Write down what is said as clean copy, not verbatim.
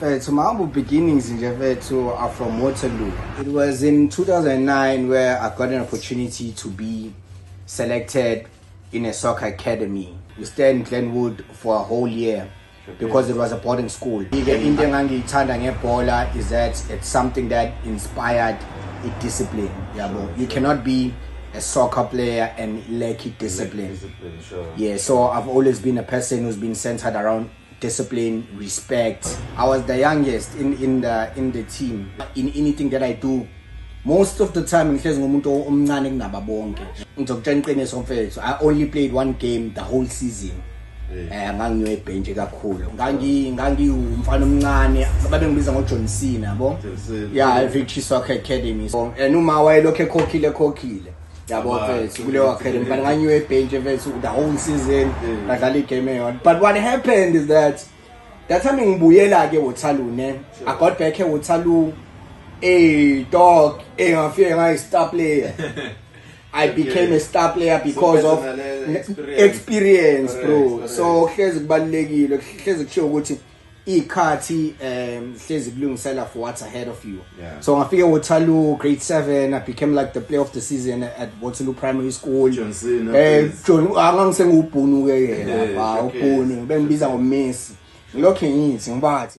So my humble beginnings in Javeto are from Waterloo. It was in 2009 where I got an opportunity to be selected in a soccer academy. We stayed in Glenwood for a whole year because it was a boarding school. The Indian Bola is that it's something that inspired a discipline. You cannot be a soccer player and lack discipline. Sure. Yeah, so I've always been a person who's been centered around discipline, respect. I was the youngest in the team. In anything that I do, most of the time I only played one game the whole season. Yeah, Victory Soccer Academy. So and uma wayelokhe ekhokhile yabo mfethu kuleyo academy but nganyiwe bench mfethu the whole season ngadlala igame eyodwa. But what happened is that time ngibuyela ke Waterloo ne I got back at Waterloo dog ngafike ngayi star player. I became a star player because of experience, bro. So hlezi kubalekile hlezi kusho ukuthi ikhathi hlezi kulungisela for what's ahead of you. So ngafike Waterloo grade 7. I became like the player of the season at Waterloo Primary School. John angangise ngubhunu ke yena ubhunu bengibiza ngoMessi ngilokho ngithi ngibathi